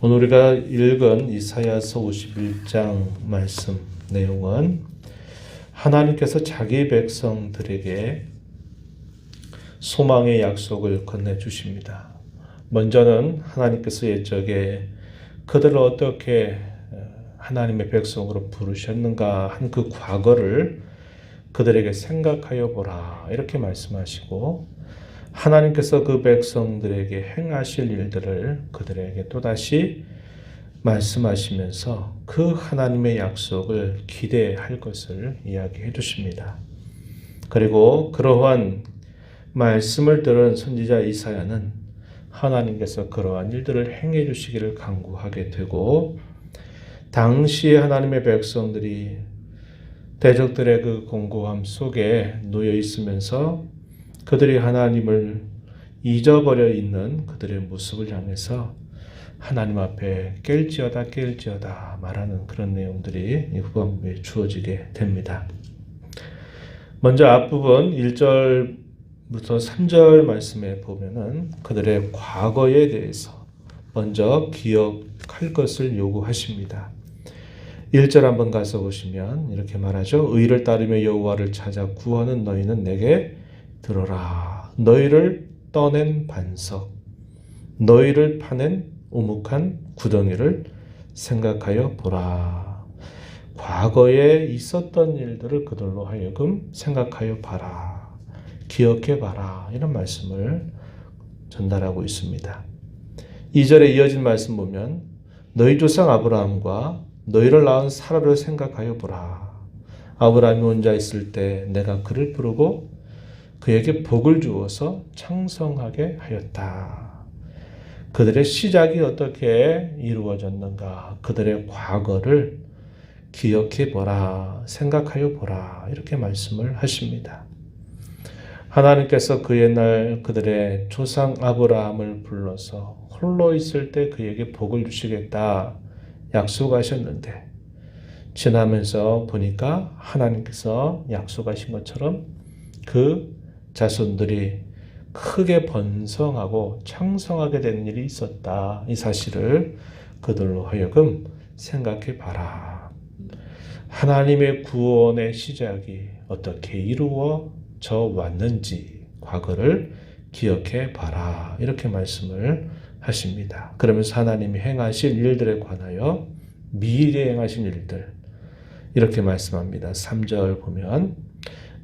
오늘 우리가 읽은 이사야서 51장 말씀 내용은 하나님께서 자기 백성들에게 소망의 약속을 건네주십니다. 먼저는 하나님께서 옛적에 그들을 어떻게 하나님의 백성으로 부르셨는가 한 그 과거를 그들에게 생각하여 보라 이렇게 말씀하시고, 하나님께서 그 백성들에게 행하실 일들을 그들에게 또다시 말씀하시면서 그 하나님의 약속을 기대할 것을 이야기해 주십니다. 그리고 그러한 말씀을 들은 선지자 이사야는 하나님께서 그러한 일들을 행해 주시기를 간구하게 되고, 당시에 하나님의 백성들이 대적들의 그 공고함 속에 놓여 있으면서 그들이 하나님을 잊어버려 있는 그들의 모습을 향해서 하나님 앞에 깰지어다 말하는 그런 내용들이 후반부에 주어지게 됩니다. 먼저 앞부분 1절부터 3절 말씀에 보면은 그들의 과거에 대해서 먼저 기억할 것을 요구하십니다. 1절 한번 가서 보시면 이렇게 말하죠. 의를 따르며 여호와를 찾아 구하는 너희는 내게 들어라. 너희를 떠낸 반석, 너희를 파낸 오목한 구덩이를 생각하여 보라. 과거에 있었던 일들을 그들로 하여금 생각하여 봐라. 기억해 봐라. 이런 말씀을 전달하고 있습니다. 2절에 이어진 말씀 보면 너희 조상 아브라함과 너희를 낳은 사라를 생각하여 보라. 아브라함이 혼자 있을 때 내가 그를 부르고 그에게 복을 주어서 창성하게 하였다. 그들의 시작이 어떻게 이루어졌는가, 그들의 과거를 기억해 보라, 생각하여 보라 이렇게 말씀을 하십니다. 하나님께서 그 옛날 그들의 조상 아브라함을 불러서 홀로 있을 때 그에게 복을 주시겠다 약속하셨는데, 지나면서 보니까 하나님께서 약속하신 것처럼 그 자손들이 크게 번성하고 창성하게 된 일이 있었다. 이 사실을 그들로 하여금 생각해 봐라. 하나님의 구원의 시작이 어떻게 이루어져 왔는지 과거를 기억해 봐라. 이렇게 말씀을 하십니다. 그러면서 하나님이 행하실 일들에 관하여 미래에 행하신 일들 이렇게 말씀합니다. 3절 보면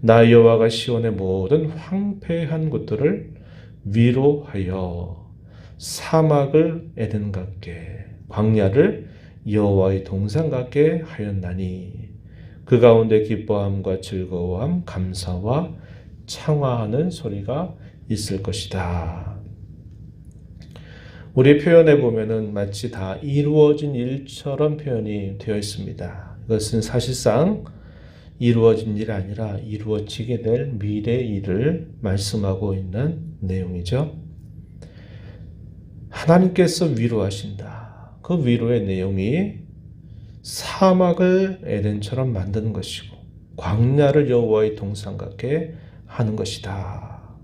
나 여호와가 시온의 모든 황폐한 곳들을 위로하여 사막을 에덴 같게 광야를 여호와의 동산 같게 하였나니 그 가운데 기뻐함과 즐거워함 감사와 창화하는 소리가 있을 것이다. 우리 표현에 보면은 마치 다 이루어진 일처럼 표현이 되어 있습니다. 이것은 사실상 이루어진 일이 아니라 이루어지게 될 미래의 일을 말씀하고 있는 내용이죠. 하나님께서 위로하신다. 그 위로의 내용이 사막을 에덴처럼 만드는 것이고 광야를 여호와의 동산 같게 하는 것이다.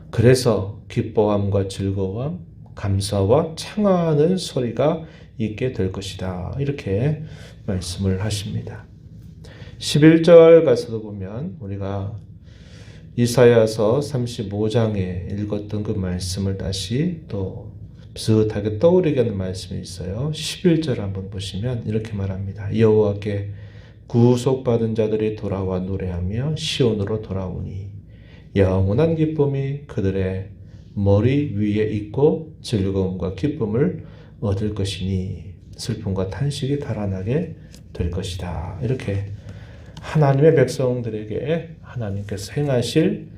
그래서 기뻐함과 즐거움, 감사와 창화하는 소리가 있게 될 것이다. 이렇게 말씀을 하십니다. 11절 가서도 보면 우리가 이사야서 35장에 읽었던 그 말씀을 다시 또 비슷하게 떠오르게 하는 말씀이 있어요. 11절 한번 보시면 이렇게 말합니다. 여호와께 구속받은 자들이 돌아와 노래하며 시온으로 돌아오니 영원한 기쁨이 그들의 머리 위에 있고 즐거움과 기쁨을 얻을 것이니 슬픔과 탄식이 달아나게 될 것이다. 이렇게 하나님의 백성들에게 하나님께서 행하실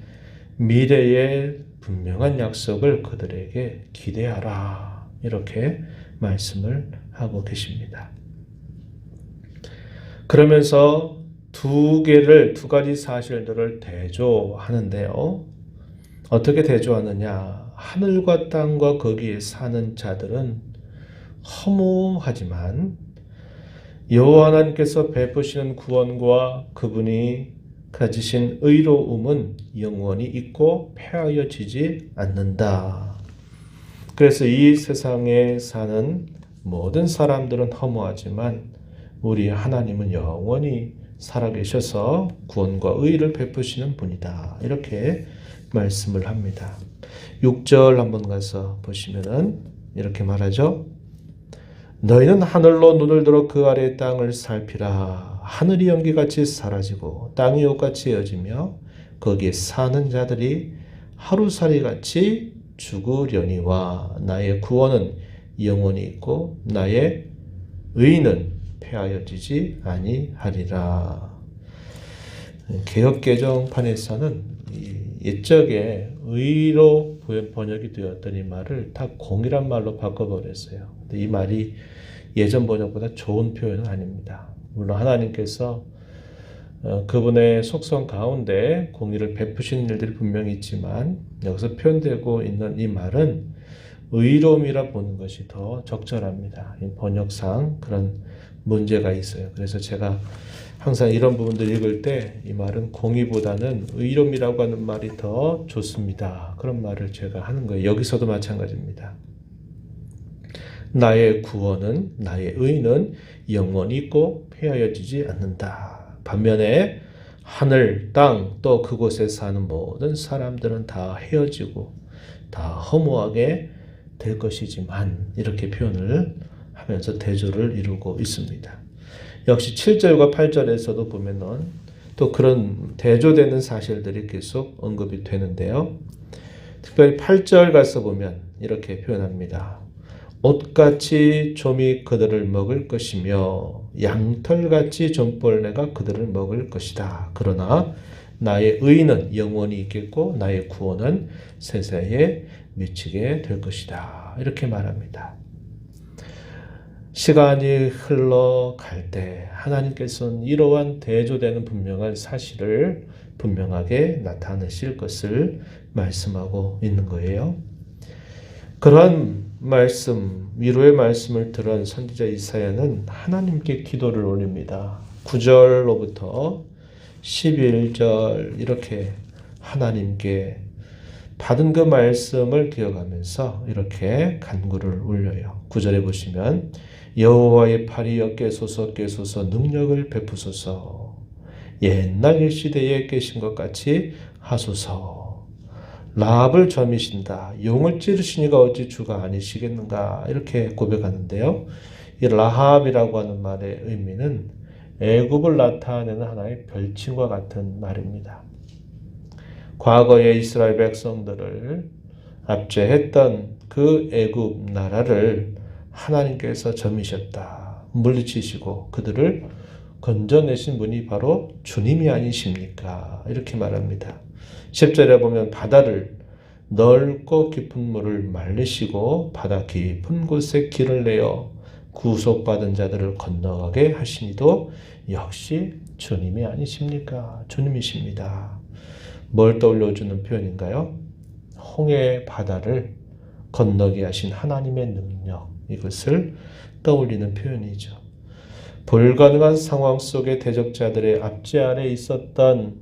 미래의 분명한 약속을 그들에게 기대하라. 이렇게 말씀을 하고 계십니다. 그러면서 두 가지 사실들을 대조하는데요. 어떻게 대조하느냐? 하늘과 땅과 거기에 사는 자들은 허무하지만 여호와 하나님께서 베푸시는 구원과 그분이 가지신 의로움은 영원히 있고 폐하여지지 않는다. 그래서 이 세상에 사는 모든 사람들은 허무하지만 우리 하나님은 영원히 살아계셔서 구원과 의를 베푸시는 분이다. 이렇게 말씀을 합니다. 6절 한번 가서 보시면은 이렇게 말하죠. 너희는 하늘로 눈을 들어 그 아래의 땅을 살피라. 하늘이 연기같이 사라지고 땅이 옷같이 헤어지며 거기에 사는 자들이 하루살이같이 죽으려니와 나의 구원은 영원히 있고 나의 의는 폐하여지지 아니하리라. 개역개정판에서는 옛적에 의로 번역이 되었던 이 말을 다 공이란 말로 바꿔버렸어요. 근데 이 말이 예전 번역보다 좋은 표현은 아닙니다. 물론 하나님께서 그분의 속성 가운데 공의를 베푸시는 일들이 분명히 있지만 여기서 표현되고 있는 이 말은 의로움이라 보는 것이 더 적절합니다. 번역상 그런 문제가 있어요. 그래서 제가 항상 이런 부분들 읽을 때 이 말은 공의보다는 의로움이라고 하는 말이 더 좋습니다. 그런 말을 제가 하는 거예요. 여기서도 마찬가지입니다. 나의 구원은, 나의 의는 영원히 있고 폐하여지지 않는다. 반면에 하늘, 땅, 또 그곳에 사는 모든 사람들은 다 헤어지고 다 허무하게 될 것이지만 이렇게 표현을 하면서 대조를 이루고 있습니다. 역시 7절과 8절에서도 보면은 또 그런 대조되는 사실들이 계속 언급이 되는데요. 특별히 8절 가서 보면 이렇게 표현합니다. 옷같이 좀이 그들을 먹을 것이며 양털같이 좀벌레가 그들을 먹을 것이다. 그러나 나의 의는 영원히 있겠고 나의 구원은 세세에 미치게 될 것이다. 이렇게 말합니다. 시간이 흘러갈 때 하나님께서는 이러한 대조되는 분명한 사실을 분명하게 나타내실 것을 말씀하고 있는 거예요. 그러한 말씀, 위로의 말씀을 들은 선지자 이사야는 하나님께 기도를 올립니다. 9절로부터 11절 이렇게 하나님께 받은 그 말씀을 기억하면서 이렇게 간구를 올려요. 9절에 보시면 여호와의 팔이 깨소서 깨소서 능력을 베푸소서 옛날 시대에 계신 것 같이 하소서 라합을 점이신다. 용을 찌르시니가 어찌 주가 아니시겠는가 이렇게 고백하는데요. 이 라합이라고 하는 말의 의미는 애굽을 나타내는 하나의 별칭과 같은 말입니다. 과거에 이스라엘 백성들을 압제했던 그 애굽 나라를 하나님께서 점이셨다. 물리치시고 그들을 건져내신 분이 바로 주님이 아니십니까? 이렇게 말합니다. 10절에 보면 바다를 넓고 깊은 물을 말리시고 바다 깊은 곳에 길을 내어 구속받은 자들을 건너가게 하시니도 역시 주님이 아니십니까? 주님이십니다. 뭘 떠올려주는 표현인가요? 홍해 바다를 건너게 하신 하나님의 능력, 이것을 떠올리는 표현이죠. 불가능한 상황 속에 대적자들의 압제 아래 있었던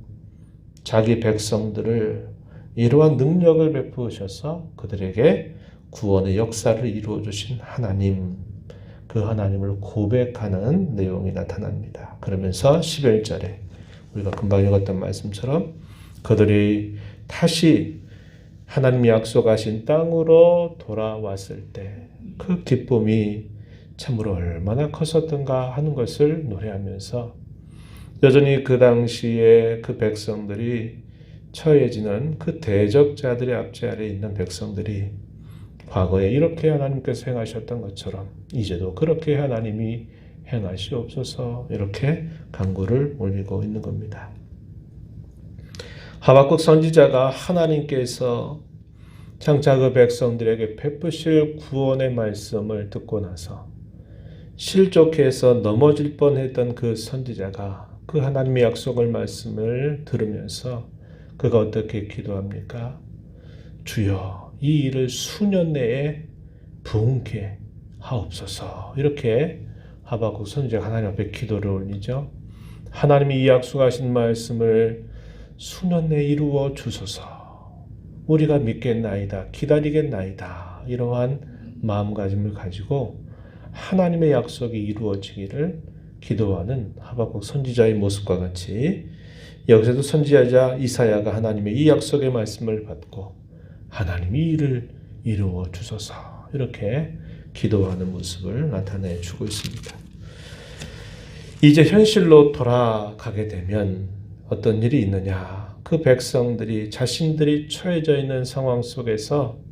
자기 백성들을 이러한 능력을 베푸셔서 그들에게 구원의 역사를 이루어 주신 하나님, 그 하나님을 고백하는 내용이 나타납니다. 그러면서 11절에 우리가 금방 읽었던 말씀처럼 그들이 다시 하나님이 약속하신 땅으로 돌아왔을 때 그 기쁨이 참으로 얼마나 컸었던가 하는 것을 노래하면서 여전히 그 당시에 그 백성들이 처해지는 그 대적자들의 압제 아래 있는 백성들이 과거에 이렇게 하나님께서 행하셨던 것처럼 이제도 그렇게 하나님이 행하시옵소서 이렇게 간구를 올리고 있는 겁니다. 하박국 선지자가 하나님께서 장차 그 백성들에게 베푸실 구원의 말씀을 듣고 나서 실족해서 넘어질 뻔했던 그 선지자가 그 하나님의 약속의 말씀을 들으면서 그가 어떻게 기도합니까? 주여 이 일을 수년 내에 부응케 하옵소서. 이렇게 하박국 선지자가 하나님 앞에 기도를 올리죠. 하나님이 이 약속하신 말씀을 수년 내에 이루어 주소서. 우리가 믿겠나이다. 기다리겠나이다. 이러한 마음가짐을 가지고 하나님의 약속이 이루어지기를 기도하는 하박국 선지자의 모습과 같이 여기서도 선지자 이사야가 하나님의 이 약속의 말씀을 받고 하나님이 이를 이루어 주소서 이렇게 기도하는 모습을 나타내 주고 있습니다. 이제 현실로 돌아가게 되면 어떤 일이 있느냐? 그 백성들이 자신들이 처해져 있는 상황 속에서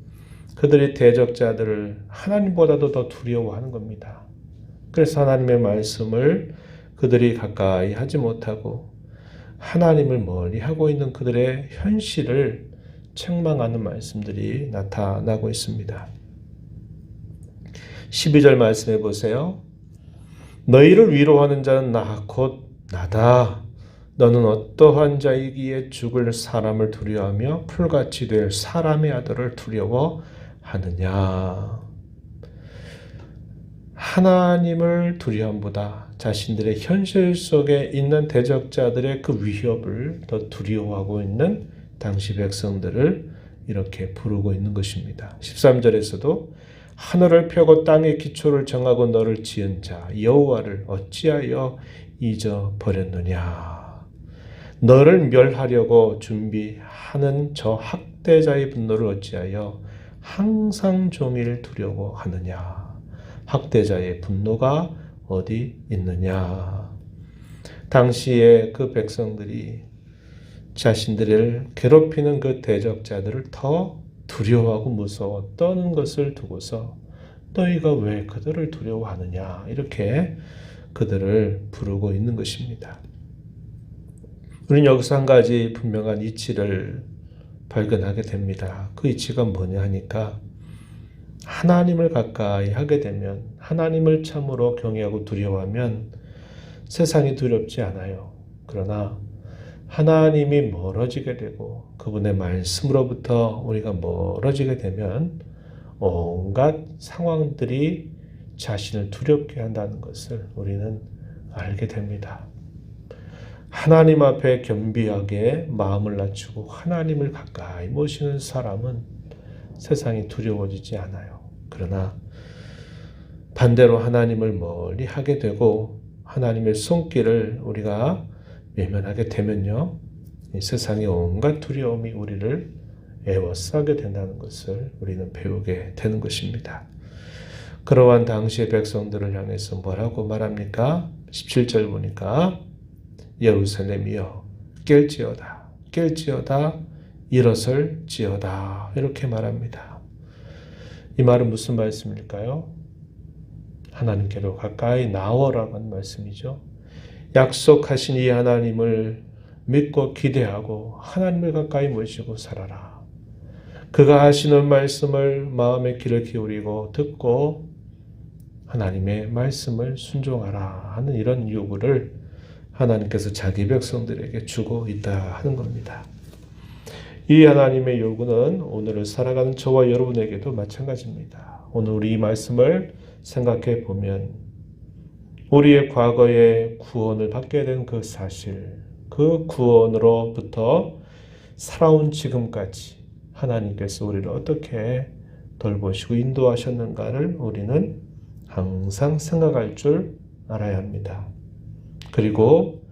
그들의 대적자들을 하나님보다도 더 두려워하는 겁니다. 그래서 하나님의 말씀을 그들이 가까이 하지 못하고 하나님을 멀리 하고 있는 그들의 현실을 책망하는 말씀들이 나타나고 있습니다. 12절 말씀해 보세요. 너희를 위로하는 자는 나 곧 나다. 너는 어떠한 자이기에 죽을 사람을 두려워하며 풀같이 될 사람의 아들을 두려워하느냐. 하나님을 두려움보다 자신들의 현실 속에 있는 대적자들의 그 위협을 더 두려워하고 있는 당시 백성들을 이렇게 부르고 있는 것입니다. 13절에서도 하늘을 펴고 땅의 기초를 정하고 너를 지은 자 여호와를 어찌하여 잊어버렸느냐. 너를 멸하려고 준비하는 저 학대자의 분노를 어찌하여 항상 종일 두려워하느냐. 학대자의 분노가 어디 있느냐. 당시에 그 백성들이 자신들을 괴롭히는 그 대적자들을 더 두려워하고 무서워 떠는 것을 두고서 너희가 왜 그들을 두려워하느냐 이렇게 그들을 부르고 있는 것입니다. 우리는 여기서 한 가지 분명한 이치를 발견하게 됩니다. 그 이치가 뭐냐 하니까 하나님을 가까이 하게 되면 하나님을 참으로 경외하고 두려워하면 세상이 두렵지 않아요. 그러나 하나님이 멀어지게 되고 그분의 말씀으로부터 우리가 멀어지게 되면 온갖 상황들이 자신을 두렵게 한다는 것을 우리는 알게 됩니다. 하나님 앞에 겸비하게 마음을 낮추고 하나님을 가까이 모시는 사람은 세상이 두려워지지 않아요. 그러나 반대로 하나님을 멀리 하게 되고 하나님의 손길을 우리가 외면하게 되면요, 이 세상의 온갖 두려움이 우리를 에워싸게 된다는 것을 우리는 배우게 되는 것입니다. 그러한 당시의 백성들을 향해서 뭐라고 말합니까? 17절 보니까 예루살렘이여 깰지어다 깰지어다 일어설지어다 이렇게 말합니다. 이 말은 무슨 말씀일까요? 하나님께로 가까이 나오라고 하는 말씀이죠. 약속하신 이 하나님을 믿고 기대하고 하나님을 가까이 모시고 살아라. 그가 하시는 말씀을 마음의 귀를 기울이고 듣고 하나님의 말씀을 순종하라 하는 이런 요구를 하나님께서 자기 백성들에게 주고 있다 하는 겁니다. 이 하나님의 요구는 오늘을 살아가는 저와 여러분에게도 마찬가지입니다. 오늘 우리 이 말씀을 생각해 보면 우리의 과거에 구원을 받게 된 그 사실, 그 구원으로부터 살아온 지금까지 하나님께서 우리를 어떻게 돌보시고 인도하셨는가를 우리는 항상 생각할 줄 알아야 합니다. 그리고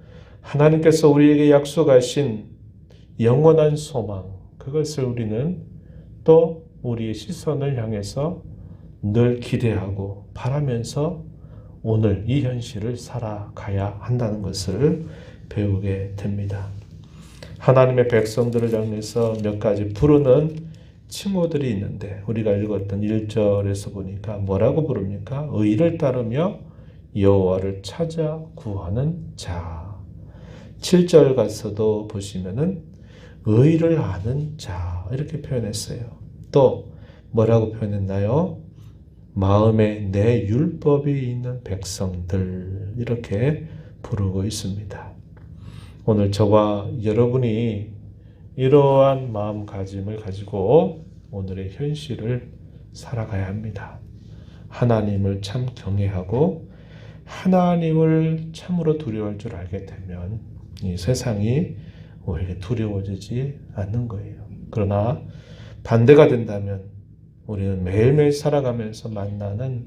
하나님께서 우리에게 약속하신 영원한 소망, 그것을 우리는 또 우리의 시선을 향해서 늘 기대하고 바라면서 오늘 이 현실을 살아가야 한다는 것을 배우게 됩니다. 하나님의 백성들을 향해서 몇 가지 부르는 칭호들이 있는데 우리가 읽었던 1절에서 보니까 뭐라고 부릅니까? 의를 따르며 여호와를 찾아 구하는 자. 7절 가서도 보시면은 의를 아는 자 이렇게 표현했어요. 또 뭐라고 표현했나요? 마음에 내 율법이 있는 백성들 이렇게 부르고 있습니다. 오늘 저와 여러분이 이러한 마음가짐을 가지고 오늘의 현실을 살아가야 합니다. 하나님을 참 경외하고 하나님을 참으로 두려워할 줄 알게 되면 이 세상이 우리에게 두려워지지 않는 거예요. 그러나 반대가 된다면 우리는 매일매일 살아가면서 만나는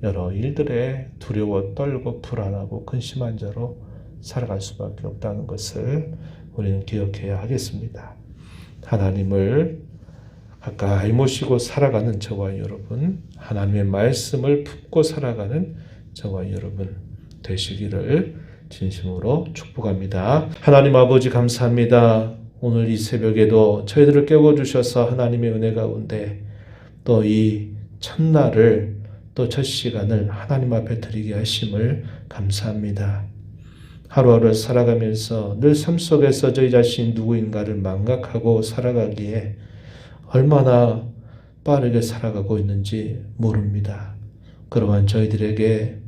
여러 일들에 두려워 떨고 불안하고 근심한 자로 살아갈 수밖에 없다는 것을 우리는 기억해야 하겠습니다. 하나님을 가까이 모시고 살아가는 저와 여러분, 하나님의 말씀을 품고 살아가는 저와 여러분 되시기를 진심으로 축복합니다. 하나님 아버지 감사합니다. 오늘 이 새벽에도 저희들을 깨워주셔서 하나님의 은혜 가운데 또 이 첫날을 또 첫 시간을 하나님 앞에 드리게 하심을 감사합니다. 하루하루 살아가면서 늘 삶 속에서 저희 자신이 누구인가를 망각하고 살아가기에 얼마나 빠르게 살아가고 있는지 모릅니다. 그러한 저희들에게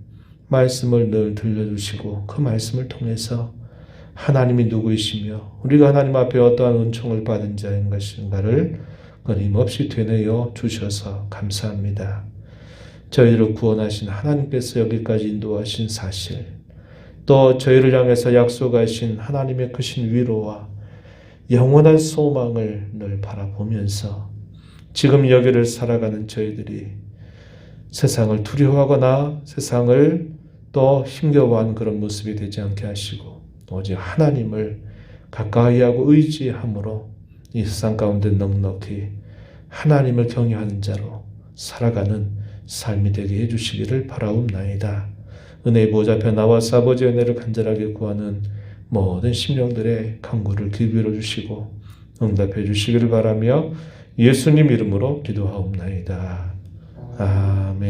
말씀을 늘 들려주시고 그 말씀을 통해서 하나님이 누구이시며 우리가 하나님 앞에 어떠한 은총을 받은 자인 것인가를 끊임없이 되뇌어 주셔서 감사합니다. 저희를 구원하신 하나님께서 여기까지 인도하신 사실, 또 저희를 향해서 약속하신 하나님의 크신 위로와 영원한 소망을 늘 바라보면서 지금 여기를 살아가는 저희들이 세상을 두려워하거나 세상을 또 힘겨워하는 그런 모습이 되지 않게 하시고 오직 하나님을 가까이하고 의지함으로 이 세상 가운데 넉넉히 하나님을 경외하는 자로 살아가는 삶이 되게 해주시기를 바라옵나이다. 은혜의 보좌 앞에 나와서 아버지의 은혜를 간절하게 구하는 모든 심령들의 간구를 기울여 주시고 응답해 주시기를 바라며 예수님 이름으로 기도하옵나이다. 아멘.